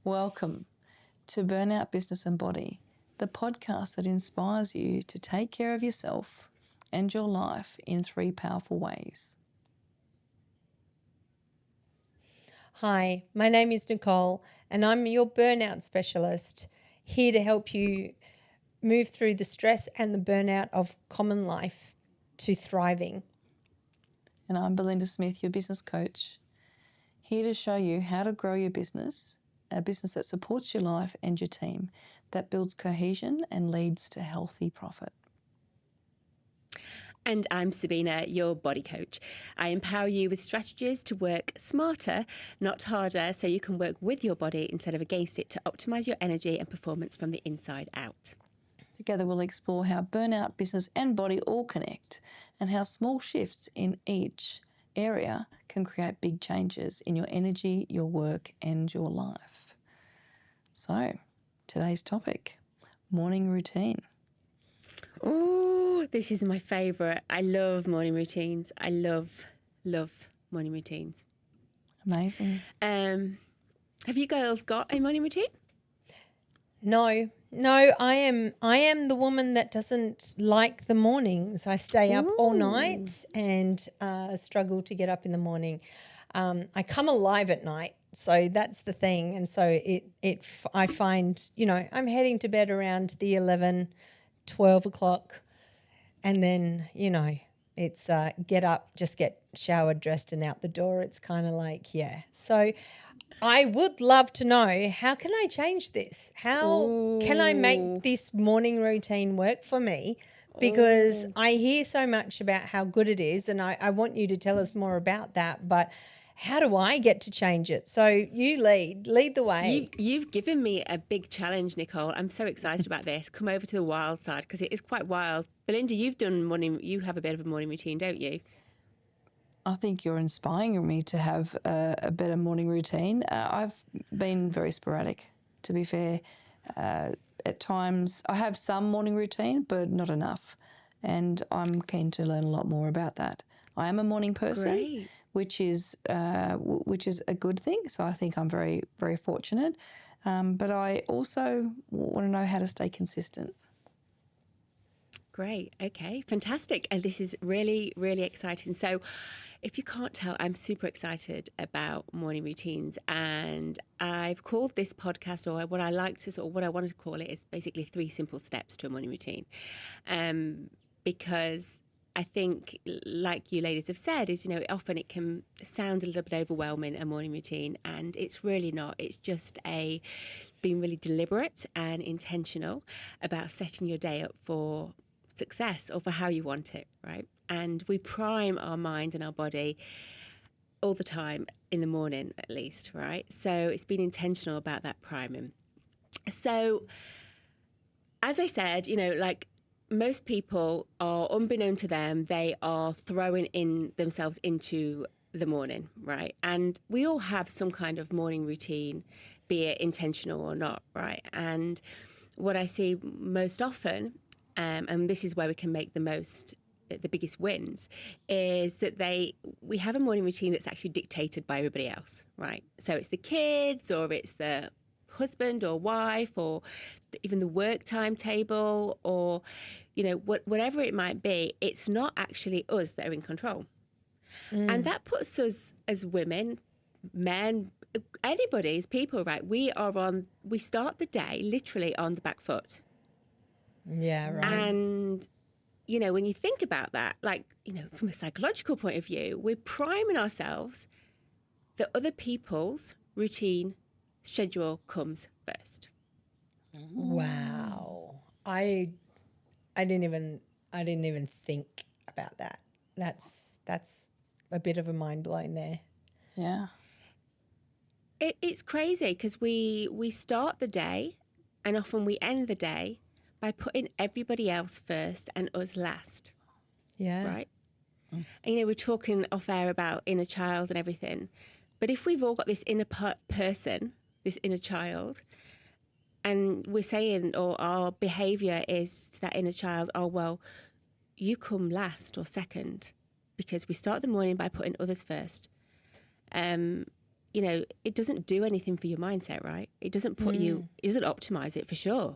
Welcome to Burnout, Business and Body, the podcast that inspires you to take care of yourself and your life in 3 powerful ways. Hi, my name is Nicole and I'm your burnout specialist, here to help you move through the stress and the burnout of common life to thriving. And I'm Belinda Smith, your business coach, here to show you how to grow your business, a business that supports your life and your team, that builds cohesion and leads to healthy profit. And I'm Sabina, your body coach. I empower you with strategies to work smarter, not harder, so you can work with your body instead of against it to optimize your energy and performance from the inside out. Together we'll explore how burnout, business and body all connect and how small shifts in each area can create big changes in your energy, your work and your life. So, today's topic, morning routine. Oh, this is my favourite. I love morning routines. I love morning routines. Amazing. Have you girls got a morning routine? No, I am the woman that doesn't like the mornings. I stay up all night and struggle to get up in the morning. I come alive at night, so that's the thing. And so I find, I'm heading to bed around the 11, 12 o'clock, and then, it's get up, just get showered, dressed and out the door. It's kind of like, yeah. So I would love to know, how can I change this? How can I make this morning routine work for me? Because I hear so much about how good it is, and I want you to tell us more about that. But how do I get to change it? So you lead the way. You've given me a big challenge, Nicole. I'm so excited about this. Come over to the wild side because it is quite wild. Belinda, you have a bit of a morning routine, don't you? I think you're inspiring me to have a better morning routine. I've been very sporadic, to be fair. At times I have some morning routine, but not enough. And I'm keen to learn a lot more about that. I am a morning person, Great. which is a good thing. So I think I'm very, very fortunate. But I also want to know how to stay consistent. Great. Okay. Fantastic. And this is really, really exciting. So, if you can't tell, I'm super excited about morning routines. And I've called this podcast, or what I wanted to call it, is basically 3 simple steps to a morning routine. Because I think, like you ladies have said, is, often it can sound a little bit overwhelming, a morning routine, and it's really not. It's just being really deliberate and intentional about setting your day up for success or for how you want it, right? And we prime our mind and our body all the time, in the morning at least, right? So it's been intentional about that priming. So as I said, like most people are, unbeknown to them, they are throwing themselves into the morning, right? And we all have some kind of morning routine, be it intentional or not, right? And what I see most often, and this is where we can make the biggest wins, is that we have a morning routine that's actually dictated by everybody else, right? So it's the kids, or it's the husband or wife, or even the work timetable, or whatever it might be. It's not actually us that are in control. And that puts us as women, men, anybody, as people, right? We start the day literally on the back foot. Yeah, right. And when you think about that, like, from a psychological point of view, we're priming ourselves that other people's routine schedule comes first. Wow. I didn't even think about that. That's a bit of a mind blown there. Yeah. It's crazy because we start the day, and often we end the day by putting everybody else first and us last. Yeah. Right? And, we're talking off air about inner child and everything. But if we've all got this inner person, this inner child, and we're saying, or our behaviour is to that inner child, oh, well, you come last or second, because we start the morning by putting others first. it doesn't do anything for your mindset, right? It doesn't put you, it doesn't optimize it for sure.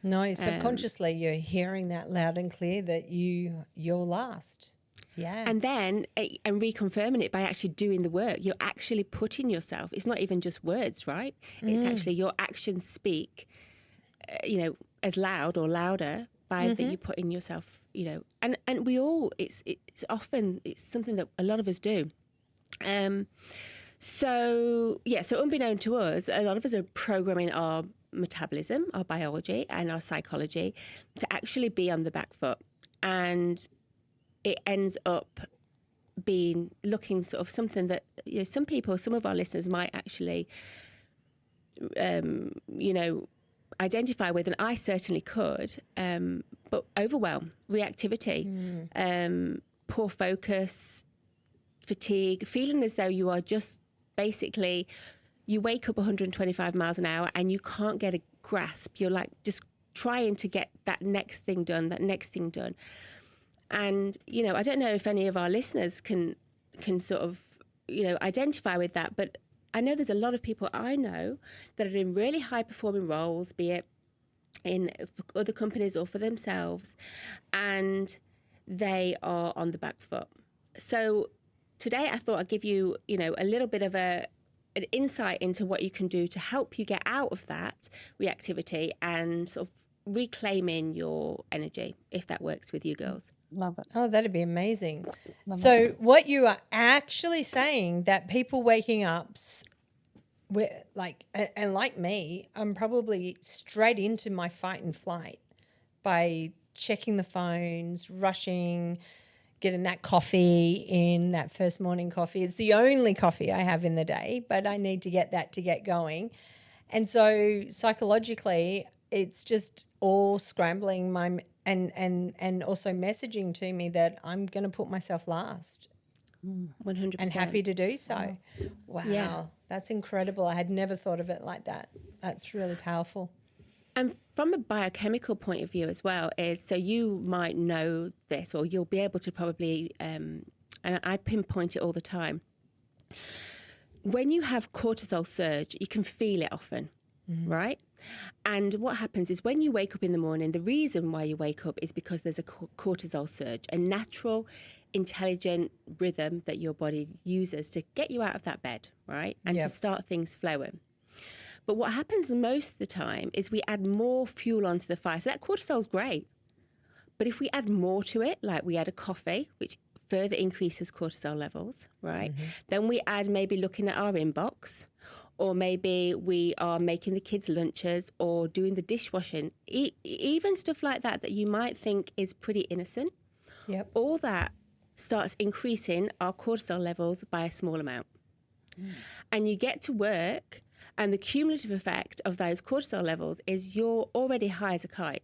No, subconsciously you're hearing that loud and clear that you're last. Yeah. And then and reconfirming it by actually doing the work. You're actually putting yourself, it's not even just words, right? It's actually your actions speak, as loud or louder by that you put in yourself, and we all, it's often, it's something that a lot of us do. So unbeknown to us, a lot of us are programming our metabolism, our biology and our psychology to actually be on the back foot. And it ends up being looking sort of something that, some people, some of our listeners might actually, identify with, and I certainly could, but overwhelm, reactivity, poor focus, fatigue, feeling as though you are just basically, you wake up 125 miles an hour and you can't get a grasp. You're like just trying to get that next thing done. And, I don't know if any of our listeners can sort of, identify with that, but I know there's a lot of people I know that are in really high performing roles, be it in other companies or for themselves, and they are on the back foot. So today I thought I'd give you, a little bit of an insight into what you can do to help you get out of that reactivity and sort of reclaiming your energy, if that works with you girls. Love it. Oh, that'd be amazing. Love What you are actually saying, that people waking up, like me, I'm probably straight into my fight and flight by checking the phones, rushing, getting that coffee in, that first morning coffee. It's the only coffee I have in the day, but I need to get that to get going. And so psychologically, it's just all scrambling and also messaging to me that I'm going to put myself last. 100%. And happy to do so. Wow. Yeah. That's incredible. I had never thought of it like that. That's really powerful. And from a biochemical point of view as well, so you might know this, or you'll be able to probably, and I pinpoint it all the time. When you have cortisol surge, you can feel it often, right? And what happens is when you wake up in the morning, the reason why you wake up is because there's a cortisol surge, a natural, intelligent rhythm that your body uses to get you out of that bed, right? And to start things flowing. But what happens most of the time is we add more fuel onto the fire. So that cortisol is great. But if we add more to it, like we add a coffee, which further increases cortisol levels, right? Then we add maybe looking at our inbox, or maybe we are making the kids' lunches or doing the dishwashing, even stuff like that you might think is pretty innocent. Yep. All that starts increasing our cortisol levels by a small amount. And you get to work, and the cumulative effect of those cortisol levels is you're already high as a kite,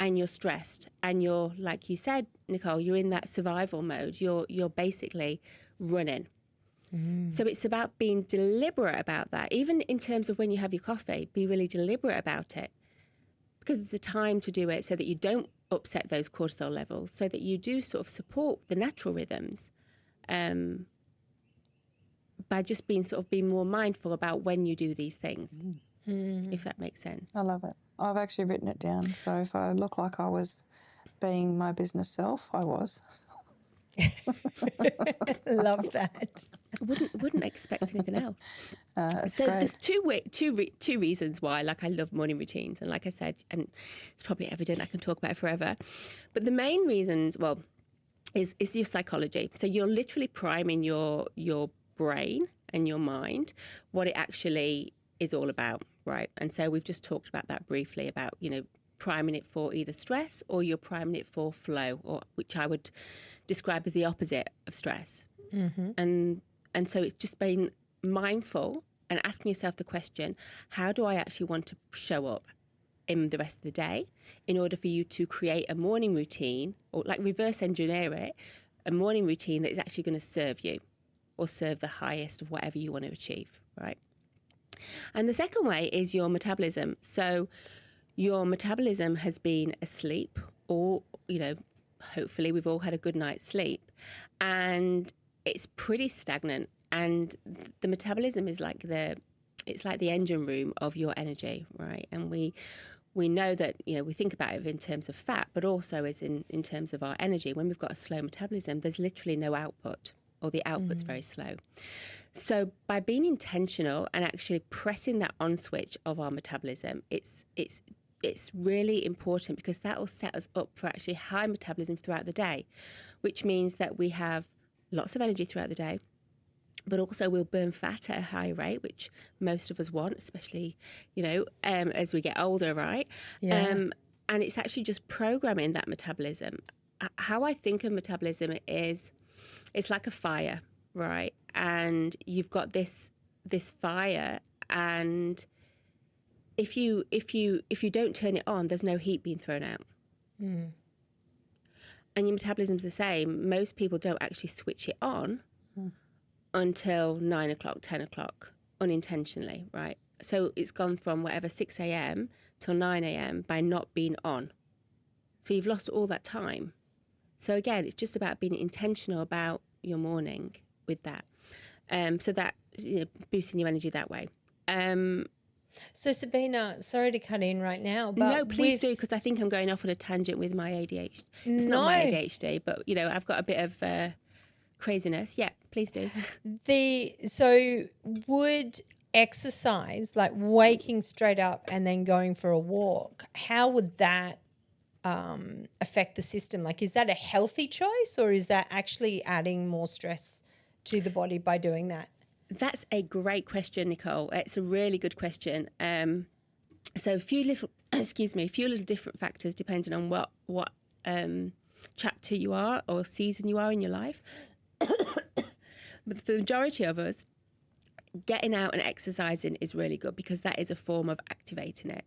and you're stressed, and you're, like you said, Nicole, you're in that survival mode. You're basically running. So it's about being deliberate about that. Even in terms of when you have your coffee, be really deliberate about it, because it's a time to do it so that you don't upset those cortisol levels, so that you do sort of support the natural rhythms, by just being more mindful about when you do these things, if that makes sense. I love it. I've actually written it down. So if I look like I was being my business self, I was. Love that. Wouldn't expect anything else. It's so great. there's two reasons why, like, I love morning routines, and like I said, and it's probably evident, I can talk about it forever, but the main reasons, well, is your psychology. So you're literally priming your brain and your mind what it actually is all about, right? And so we've just talked about that briefly, about priming it for either stress, or you're priming it for flow, or which I would describe as the opposite of stress. And so it's just being mindful and asking yourself the question, how do I actually want to show up in the rest of the day in order for you to create a morning routine, or like reverse engineer it, a morning routine that is actually going to serve you, or serve the highest of whatever you want to achieve, right? And the second way is your metabolism. So your metabolism has been asleep, or, hopefully we've all had a good night's sleep, and it's pretty stagnant. And the metabolism is like it's like the engine room of your energy, right? And we know that, we think about it in terms of fat, but also as in terms of our energy. When we've got a slow metabolism, there's literally no output, or the output's very slow. So by being intentional and actually pressing that on switch of our metabolism, it's really important, because that will set us up for actually high metabolism throughout the day, which means that we have lots of energy throughout the day, but also we'll burn fat at a high rate, which most of us want, especially, as we get older, right? Yeah. And it's actually just programming that metabolism. How I think of metabolism is, it's like a fire, right? And you've got this fire, and if you don't turn it on, there's no heat being thrown out. And your metabolism's the same. Most people don't actually switch it on until 9 o'clock, 10 o'clock, unintentionally, right? So it's gone from whatever 6 a.m. till 9 a.m. by not being on. So you've lost all that time. So again, it's just about being intentional about your morning with that. So that, boosting your energy that way. So Sabina, sorry to cut in right now, but no, please do, because I think I'm going off on a tangent with my ADHD. It's not my ADHD, but I've got a bit of craziness. Yeah, please do. So would exercise, like waking straight up and then going for a walk, how would that affect the system? Like, is that a healthy choice, or is that actually adding more stress to the body by doing that? That's a great question, Nicole. It's a really good question. So a few little different factors depending on what chapter you are or season you are in your life. But for the majority of us, getting out and exercising is really good, because that is a form of activating it.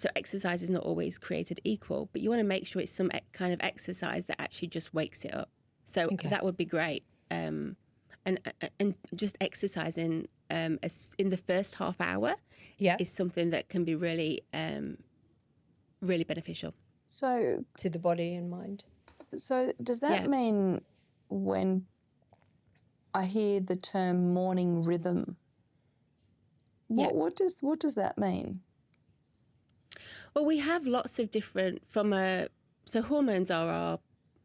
So exercise is not always created equal, but you want to make sure it's some kind of exercise that actually just wakes it up. So that would be great. And just exercising in the first half hour is something that can be really, really beneficial. So to the body and mind. So does that mean, when I hear the term morning rhythm, what does that mean? Well, we have lots of different so hormones are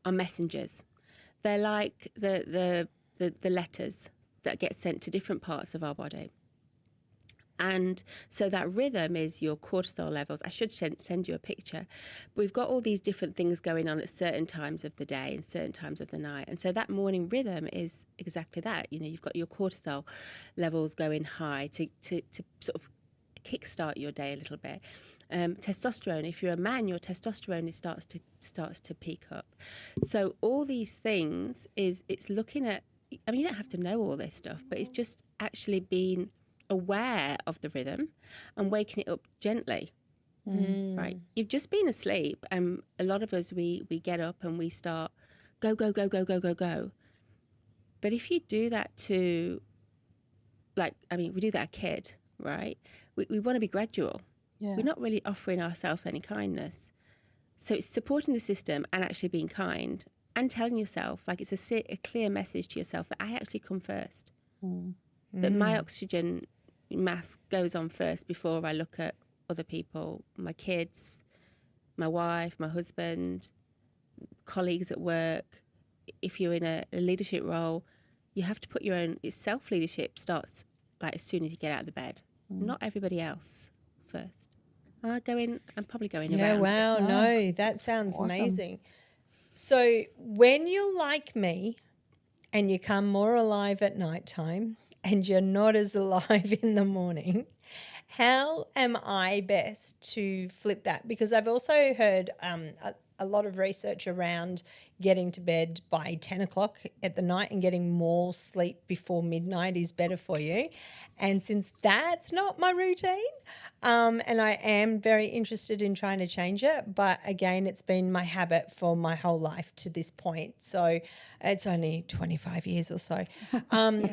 our messengers. They're like the letters that get sent to different parts of our body. And so that rhythm is your cortisol levels. I should send you a picture. But we've got all these different things going on at certain times of the day and certain times of the night. And so that morning rhythm is exactly that. You've got your cortisol levels going high to sort of kickstart your day a little bit. Testosterone, if you're a man, your testosterone starts to peak up. So all these things it's looking at, I mean, you don't have to know all this stuff, but it's just actually being aware of the rhythm and waking it up gently. Right? You've just been asleep, and a lot of us, we get up and we start go. But if you do that to, we do that a kid, right? We want to be gradual. Yeah. We're not really offering ourselves any kindness. So it's supporting the system and actually being kind and telling yourself, it's a clear message to yourself that I actually come first. That my oxygen mask goes on first before I look at other people, my kids, my wife, my husband, colleagues at work. If you're in a leadership role, you have to put your own, self-leadership starts as soon as you get out of the bed. Not everybody else first. I'm probably going around. Yeah, wow, no, that sounds awesome. Amazing. So when you're like me and you come more alive at nighttime and you're not as alive in the morning, how am I best to flip that? Because I've also heard a lot of research around getting to bed by 10 o'clock at the night and getting more sleep before midnight is better for you. And since that's not my routine, and I am very interested in trying to change it, but again, it's been my habit for my whole life to this point. So it's only 25 years or so. Not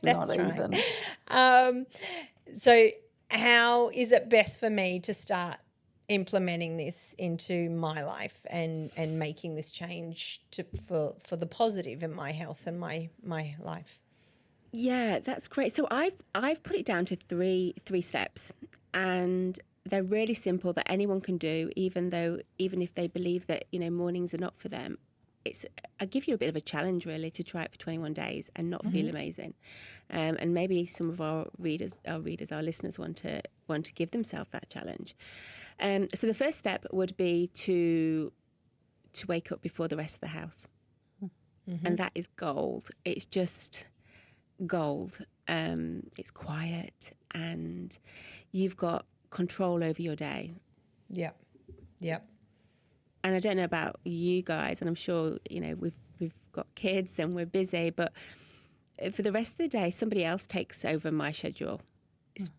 even. So how is it best for me to start implementing this into my life and making this change for the positive in my health and my life. Yeah, that's great. So I've put it down to three steps, and they're really simple that anyone can do, even if they believe that mornings are not for them. I give you a bit of a challenge really to try it for 21 days and not feel amazing, and maybe some of our listeners want to give themselves that challenge. So the first step would be to wake up before the rest of the house, and that is gold. It's just gold. It's quiet, and you've got control over your day. Yep. And I don't know about you guys, and I'm sure we've got kids and we're busy, but for the rest of the day, somebody else takes over my schedule. It's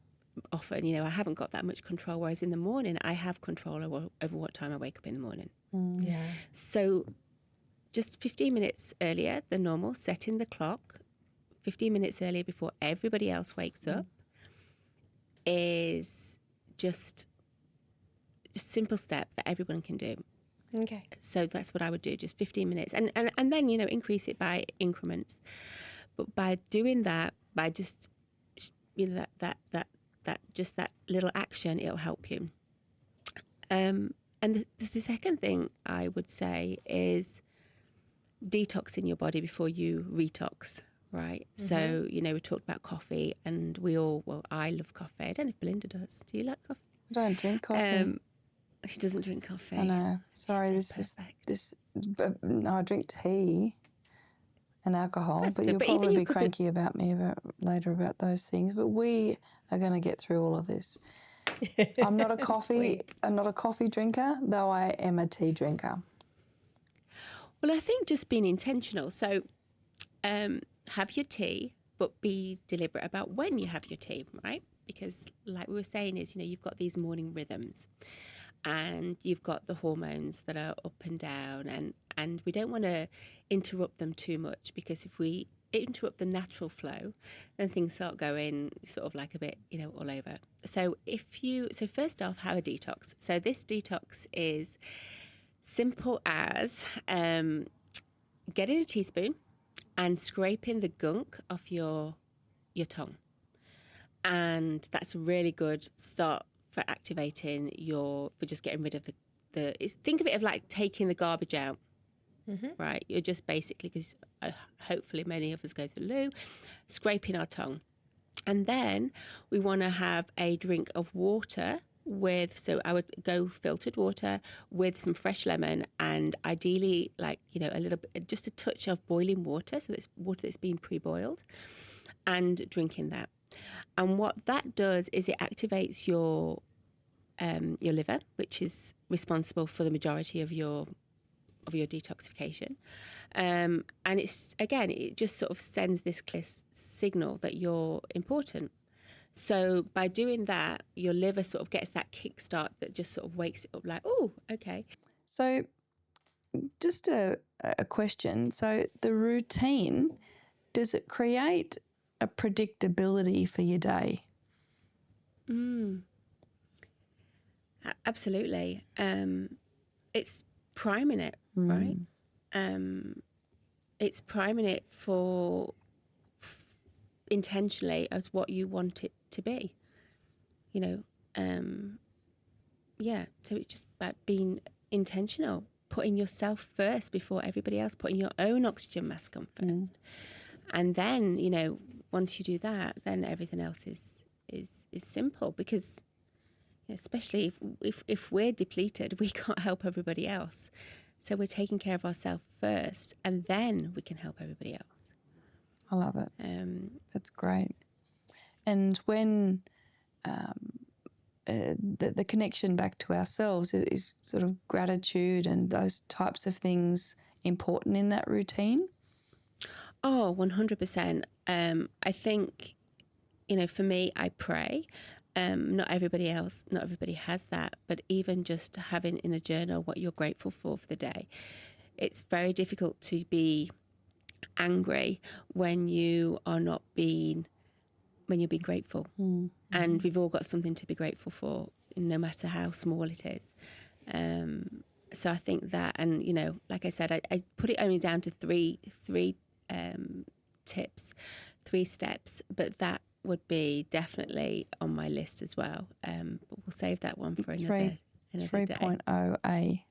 often, I haven't got that much control, whereas in the morning, I have control over what time I wake up in the morning. Yeah. So just 15 minutes earlier than normal, setting the clock 15 minutes earlier before everybody else wakes up is just a simple step that everyone can do. Okay. So that's what I would do, just 15 minutes. And then, increase it by increments. But by doing that, by just, that little action, it'll help you. And the second thing I would say is detoxing your body before you retox, right? So, we talked about coffee, and I love coffee. I don't know if Belinda does. Do you like coffee? I don't drink coffee. She doesn't drink coffee. I know. Sorry, no, I drink tea and alcohol, That's but good. you'll But even probably you be could cranky about me later about those things. But we are going to get through all of this. I'm not a coffee drinker, though I am a tea drinker. Well, I think just being intentional. So have your tea, but be deliberate about when you have your tea, right? Because like we were saying is, you've got these morning rhythms, and you've got the hormones that are up and down, and we don't want to interrupt them too much, because if we interrupt the natural flow, then things start going sort of like a bit, all over. So first off, have a detox. So this detox is simple as getting a teaspoon and scraping the gunk off your tongue. And that's a really good start for activating for just getting rid of think of it of like taking the garbage out, right? You're just basically, because hopefully many of us go to the loo, scraping our tongue. And then we want to have a drink of water so I would go filtered water with some fresh lemon, and ideally a little bit, just a touch of boiling water. So that's water that's been pre-boiled, and drinking that. And what that does is it activates your liver, which is responsible for the majority of your detoxification. And it just sort of sends this clear signal that you're important. So by doing that, your liver sort of gets that kickstart that just sort of wakes it up like, oh, okay. So just a question. So the routine, does it create a predictability for your day? Absolutely. It's priming it, right? It's priming it for intentionally as what you want it to be. So it's just about being intentional, putting yourself first before everybody else, putting your own oxygen mask on first. And then, once you do that, then everything else is simple, because especially if we're depleted, we can't help everybody else. So we're taking care of ourselves first, and then we can help everybody else. I love it. That's great. And when the connection back to ourselves is sort of gratitude and those types of things important in that routine? Oh, 100%. I think, for me, I pray. Not everybody has that, but even just having in a journal what you're grateful for the day. It's very difficult to be angry when you're being grateful. And we've all got something to be grateful for no matter how small it is. So I think that, and like I said, I put it only down to three tips, 3 steps, but that would be definitely on my list as well. But we'll save that one for another day. 3.0A.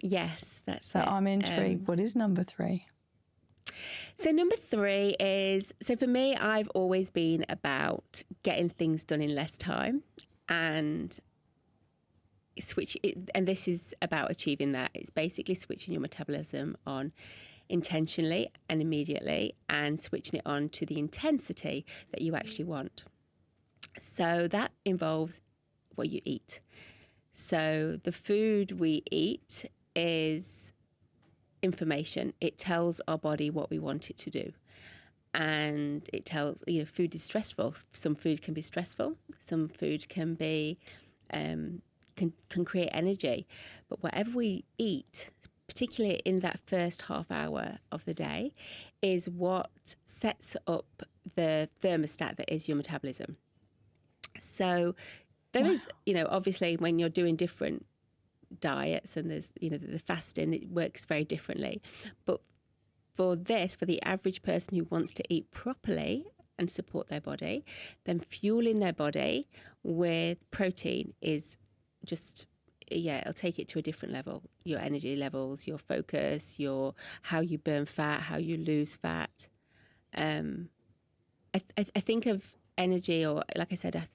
Yes, that's So it. I'm intrigued. What is number 3? So number 3 is, so for me, I've always been about getting things done in less time, and and this is about achieving that. It's basically switching your metabolism on intentionally and immediately, and switching it on to the intensity that you actually want. So that involves what you eat. So the food we eat is information. It tells our body what we want it to do. And it tells, food is stressful. Some food can be stressful. Some food can be, can create energy. But whatever we eat, particularly in that first half hour of the day, is what sets up the thermostat that is your metabolism. So there is, obviously when you're doing different diets and there's, the fasting, it works very differently. But for the average person who wants to eat properly and support their body, then fueling their body with protein is just, it'll take it to a different level. Your energy levels, your focus, how you burn fat, how you lose fat. I think of energy, or like I said,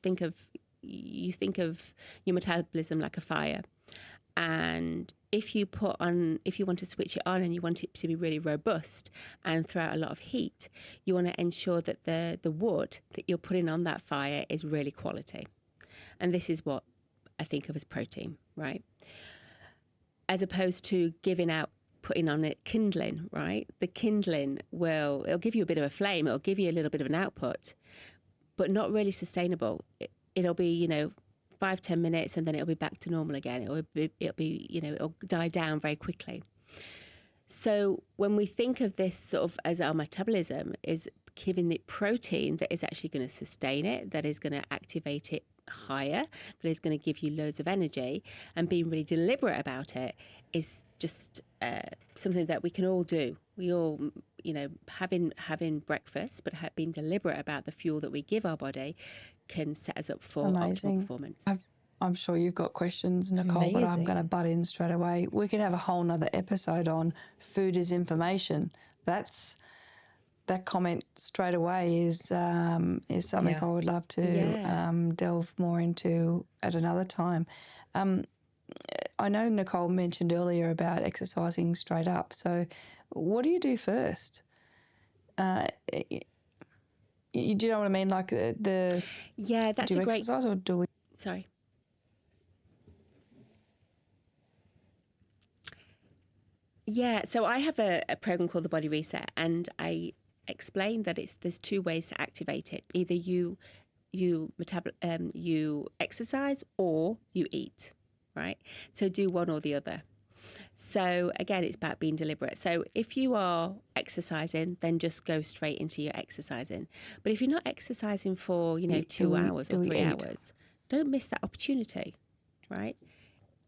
you think of your metabolism like a fire. And if you want to switch it on and you want it to be really robust and throw out a lot of heat, you want to ensure that the wood that you're putting on that fire is really quality. And this is what I think of as protein, right? As opposed to putting on it kindling, right? The kindling it'll give you a bit of a flame, it'll give you a little bit of an output, but not really sustainable. It'll be, 5-10 minutes, and then it'll be back to normal again. It'll die down very quickly. So when we think of this sort of as our metabolism, is giving it protein that is actually going to sustain it, that is going to activate it higher, that is going to give you loads of energy, and being really deliberate about it is just something that we can all do. We all, having breakfast, but being deliberate about the fuel that we give our body can set us up for optimal performance. I'm sure you've got questions, Nicole, but I'm going to butt in straight away. We could have a whole nother episode on food is information. That comment straight away is something I would love to delve more into at another time. I know Nicole mentioned earlier about exercising straight up. So what do you do first? Do you know what I mean? Like that's do you exercise or do we? Sorry. Yeah, so I have a program called the Body Reset, and I explain that there's 2 ways to activate it. Either you exercise or you eat, right? So do one or the other. So again, it's about being deliberate. So if you are exercising, then just go straight into your exercising. But if you're not exercising for 2 hours or 3 hours, don't miss that opportunity, right?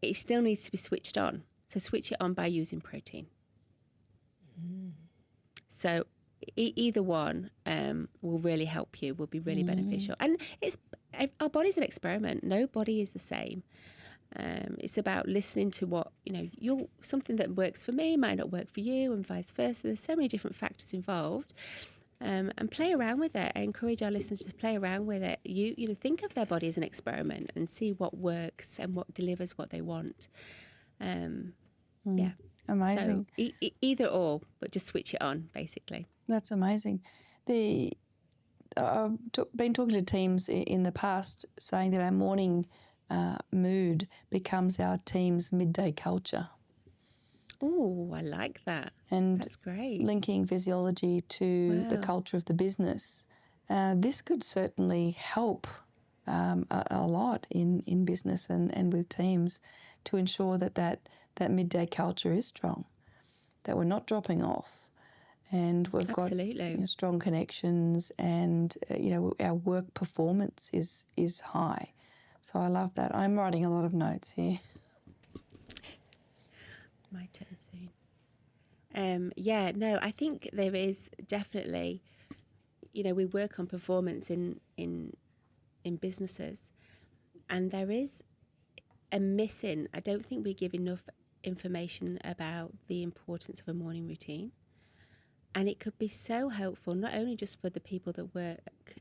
It still needs to be switched on. So switch it on by using protein. So either one will really help you, will be really beneficial. And our body's an experiment. No body is the same. It's about listening to what, something that works for me might not work for you, and vice versa. There's so many different factors involved. And play around with it. I encourage our listeners to play around with it. Think of their body as an experiment and see what works and what delivers what they want. Yeah. Amazing. So either or, but just switch it on, basically. That's amazing. I've been talking to teams in the past saying that our morning mood becomes our team's midday culture. Oh, I like that. And that's great. Linking physiology to the culture of the business. This could certainly help a lot in business and with teams to ensure that midday culture is strong, that we're not dropping off, and we've got strong connections, and our work performance is high. So I love that. I'm writing a lot of notes here. My turn soon. I think there is definitely, we work on performance in businesses, and there is a missing. I don't think we give enough information about the importance of a morning routine, and it could be so helpful not only just for the people that work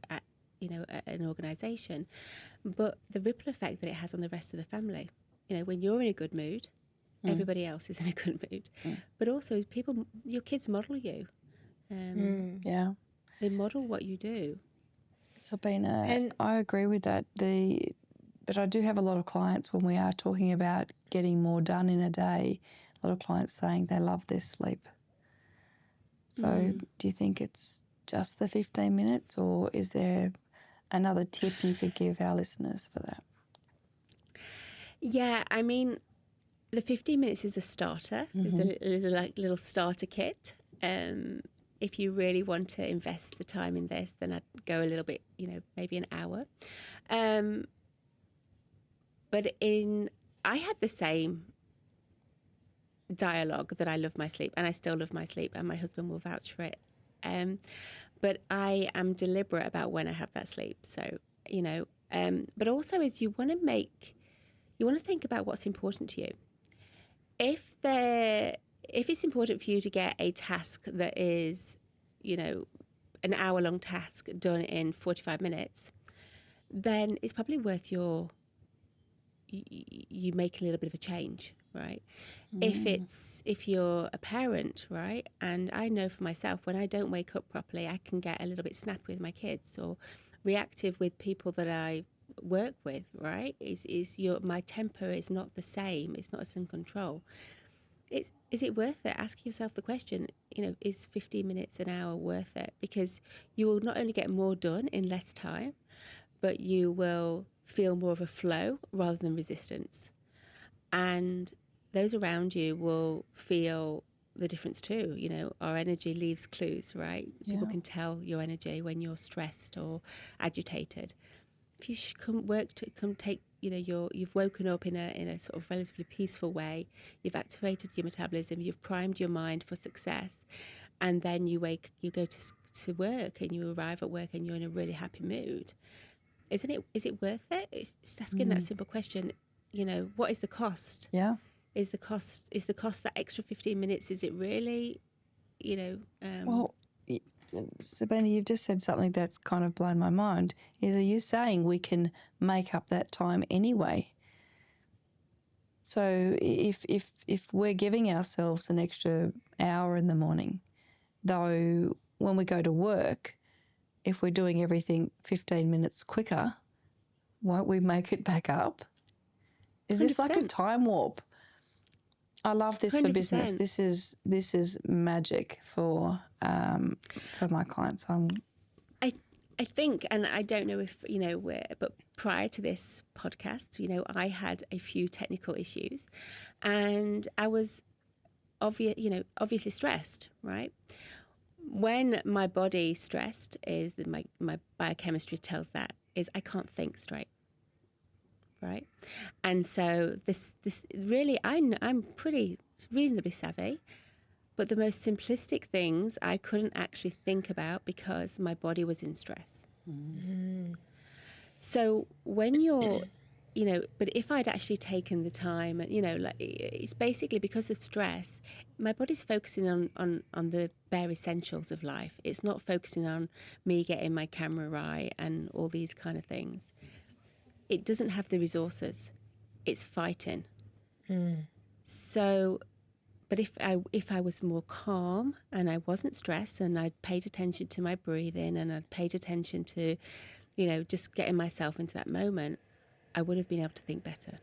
at at an organisation, but the ripple effect that it has on the rest of the family. When you're in a good mood, everybody else is in a good mood. But also, your kids model you. Yeah. They model what you do. Sabina, And- I agree with that. But I do have a lot of clients when we are talking about getting more done in a day, a lot of clients saying they love their sleep. So do you think it's just the 15 minutes, or is there another tip you could give our listeners for that? Yeah, I mean, the 15 minutes is a starter. It's a little starter kit. If you really want to invest the time in this, then I'd go a little bit, maybe an hour. But I had the same dialogue that I love my sleep, and I still love my sleep, and my husband will vouch for it. But I am deliberate about when I have that sleep. So, but also is you want to think about what's important to you. If it's important for you to get a task that is, an hour-long task done in 45 minutes, then it's probably worth you make a little bit of a change, right? If you're a parent, right, and I know for myself, when I don't wake up properly, I can get a little bit snappy with my kids or reactive with people that I work with, right? My temper is not the same. It's not as in control. Is it worth it? Ask yourself the question, is 15 minutes an hour worth it? Because you will not only get more done in less time, but you will feel more of a flow rather than resistance. And those around you will feel the difference too. Our energy leaves clues, right? Yeah. People can tell your energy when you're stressed or agitated. If you come take, you've woken up in a sort of relatively peaceful way, you've activated your metabolism, you've primed your mind for success, and then you go to work and you arrive at work and you're in a really happy mood. Is it worth it? It's just asking that simple question. What is the cost? Yeah. Is the cost that extra 15 minutes? Is it really, Well, Sabina, you've just said something that's kind of blown my mind. Are you saying we can make up that time anyway? So if we're giving ourselves an extra hour in the morning, though when we go to work, if we're doing everything 15 minutes quicker, won't we make it back up? Is this like a 100%. time warp? I love this for business. 100%. This is magic for my clients. I think, and I don't know if but prior to this podcast, I had a few technical issues, and I was obviously stressed, right? When my body stressed, is that my biochemistry tells that is I can't think straight, right? And so this really I'm pretty reasonably savvy, but the most simplistic things I couldn't actually think about because my body was in stress. So when you're but if I'd actually taken the time and it's basically because of stress, my body's focusing on the bare essentials of life. It's not focusing on me getting my camera right and all these kind of things. It doesn't have the resources. It's fighting. So, but if I was more calm and I wasn't stressed and I'd paid attention to my breathing and I'd paid attention to, just getting myself into that moment, I would have been able to think better.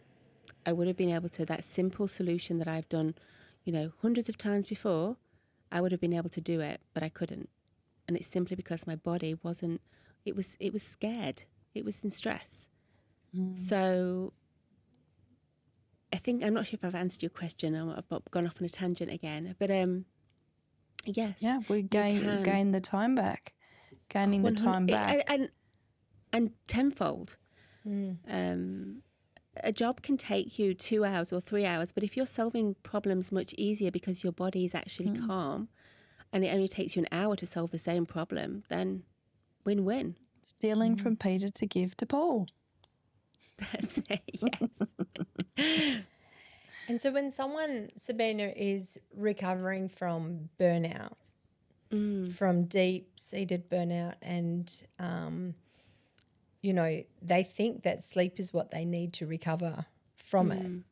I would have been able to, that simple solution that I've done, hundreds of times before, I would have been able to do it, but I couldn't. And it's simply because my body wasn't, it was scared. It was in stress. So I think, I'm not sure if I've answered your question. I've gone off on a tangent again, but yes. Yeah, we gain the time back. Gaining the time back. And tenfold. A job can take you 2 hours or 3 hours, but if you're solving problems much easier because your body is actually calm and it only takes you an hour to solve the same problem, then win-win. Stealing from Peter to give to Paul. That's it, yes. And so when someone, Sabina, is recovering from burnout, from deep-seated burnout, and, they think that sleep is what they need to recover from it.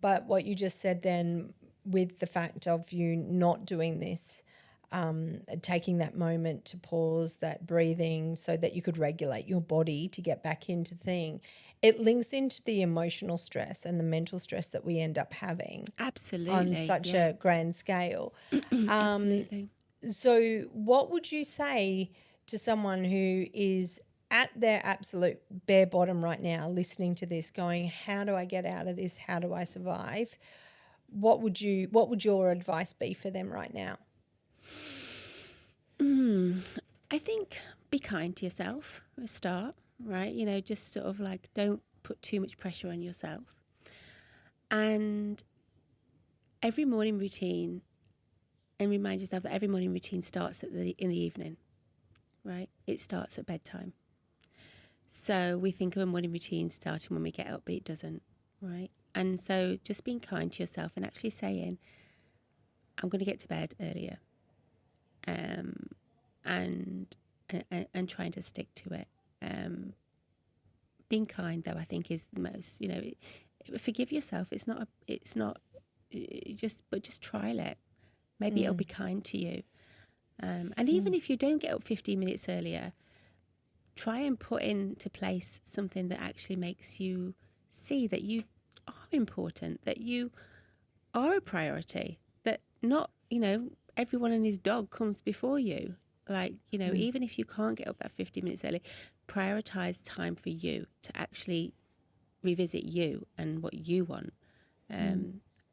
But what you just said then, with the fact of you not doing this, taking that moment to pause, that breathing, so that you could regulate your body to get back into thing, it links into the emotional stress and the mental stress that we end up having. Absolutely. On such a grand scale. Absolutely. So what would you say to someone who is at their absolute bare bottom right now, listening to this, going, how do I get out of this? How do I survive? What would your advice be for them right now? I think be kind to yourself for a start, right? Just sort of like don't put too much pressure on yourself. And every morning routine, and remind yourself that every morning routine starts in the evening, right? It starts at bedtime. So we think of a morning routine starting when we get up, but it doesn't, right? And so just being kind to yourself and actually saying, I'm going to get to bed earlier. And trying to stick to it. Being kind, though, I think is the most. Forgive yourself. Just trial it. Maybe it'll be kind to you. And even if you don't get up 15 minutes earlier, try and put into place something that actually makes you see that you are important, that you are a priority, that not, everyone and his dog comes before you. Like, even if you can't get up that 50 minutes early, prioritize time for you to actually revisit you and what you want.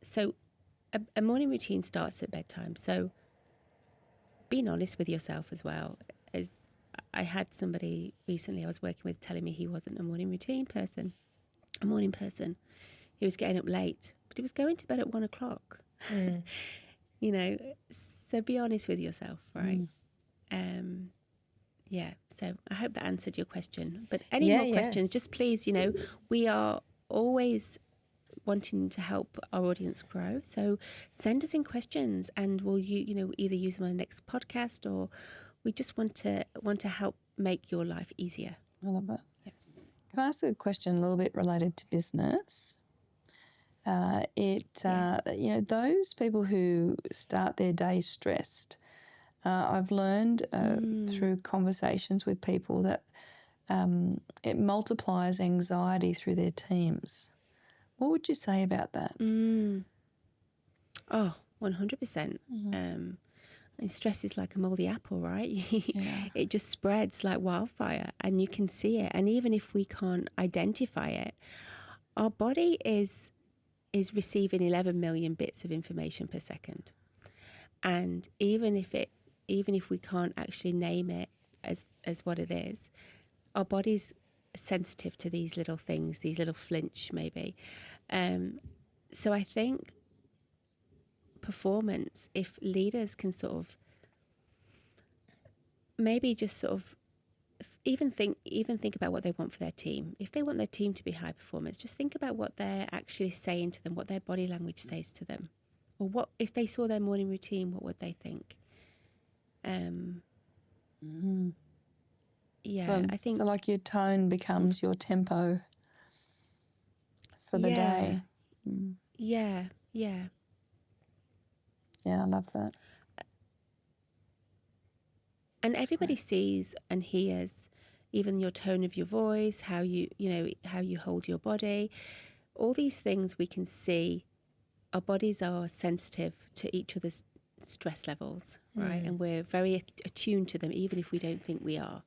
So a morning routine starts at bedtime. So being honest with yourself as well. As I had somebody recently I was working with telling me he wasn't a morning person. He was getting up late, but he was going to bed at 1 o'clock. So be honest with yourself, right? So I hope that answered your question. But any more questions, just please, we are always wanting to help our audience grow. So send us in questions and we'll either use them on the next podcast, or we just want to help make your life easier. I love it. Yeah. Can I ask a question a little bit related to business? Those people who start their day stressed, I've learned through conversations with people that it multiplies anxiety through their teams. What would you say about that? Oh, 100%. And stress is like a moldy apple, right? It just spreads like wildfire and you can see it. And even if we can't identify it, our body is receiving 11 million bits of information per second. And even if we can't actually name it as what it is, our body's sensitive to these little things, these little flinch maybe. So I think performance, if leaders can sort of maybe just sort of even think about what they want for their team. If they want their team to be high performance, just think about what they're actually saying to them, what their body language says to them. Or what if they saw their morning routine, what would they think? I think so. Like your tone becomes your tempo for the day. Yeah. Yeah, I love that. And everybody sees and hears, even your tone of your voice, how you hold your body, all these things we can see. Our bodies are sensitive to each other's stress levels, right? And we're very attuned to them, even if we don't think we are.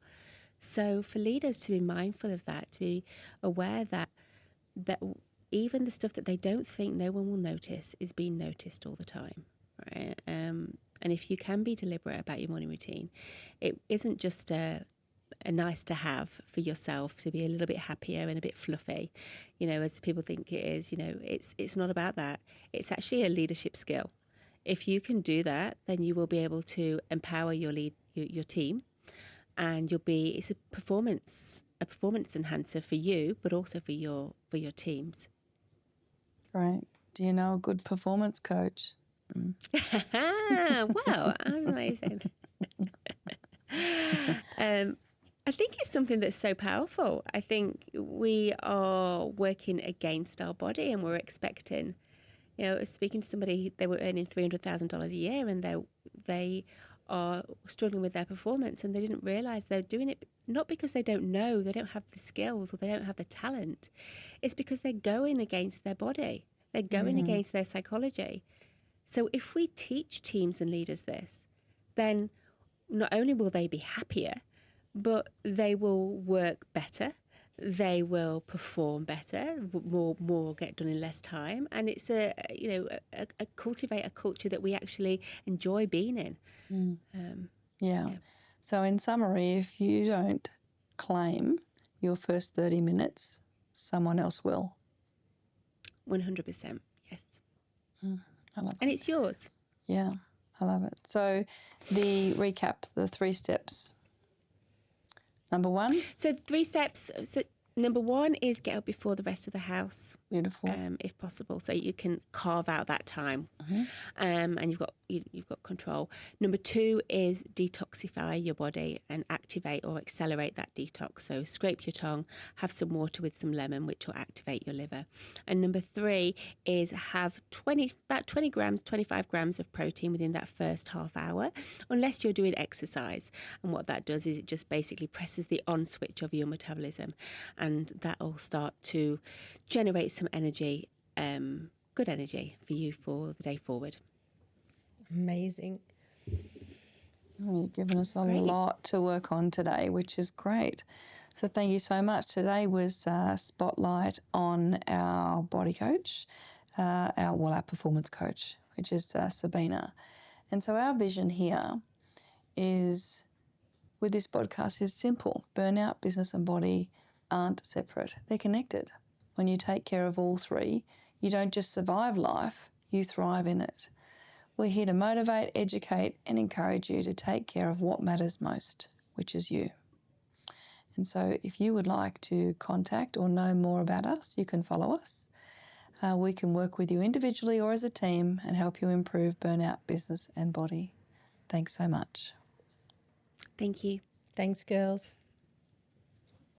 So for leaders to be mindful of that, to be aware that even the stuff that they don't think no one will notice is being noticed all the time, right? And if you can be deliberate about your morning routine, it isn't just a nice to have for yourself to be a little bit happier and a bit fluffy, as people think it is. It's not about that. It's actually a leadership skill. If you can do that, then you will be able to empower your team, and it's a performance enhancer for you, but also for your teams. Great. Do you know a good performance coach? Wow, amazing. I think it's something that's so powerful. I think we are working against our body, and we're expecting. I was speaking to somebody, they were earning $300,000 a year, and they are struggling with their performance, and they didn't realize they're doing it not because they don't know, they don't have the skills, or they don't have the talent. It's because they're going against their body. They're going against their psychology. So if we teach teams and leaders this, then not only will they be happier, but they will work better, they will perform better, more get done in less time, and it's cultivate a culture that we actually enjoy being in. Yeah. So in summary, if you don't claim your first 30 minutes, someone else will. 100%, yes. I love it. And it's yours. Yeah, I love it. So the recap, the 3 steps. Number 1. So 3 steps. So number 1 is get up before the rest of the house. Beautiful. If possible, so you can carve out that time, and you've got control. Number 2 is detoxify your body and activate or accelerate that detox. So scrape your tongue, have some water with some lemon, which will activate your liver. And number 3 is have about 20 grams, 25 grams of protein within that first half hour, unless you're doing exercise. And what that does is it just basically presses the on switch of your metabolism, and that will start to generate some energy, good energy for you for the day forward. Amazing. You've given us a lot to work on today, which is great. So thank you so much. Today was spotlight on our body coach, our performance coach, which is Sabina. And so our vision here is, with this podcast, is simple. Burnout, business and body aren't separate. They're connected. When you take care of all 3, you don't just survive life, you thrive in it. We're here to motivate, educate, and encourage you to take care of what matters most, which is you. And so if you would like to contact or know more about us, you can follow us. We can work with you individually or as a team and help you improve burnout, business, and body. Thanks so much. Thank you. Thanks, girls.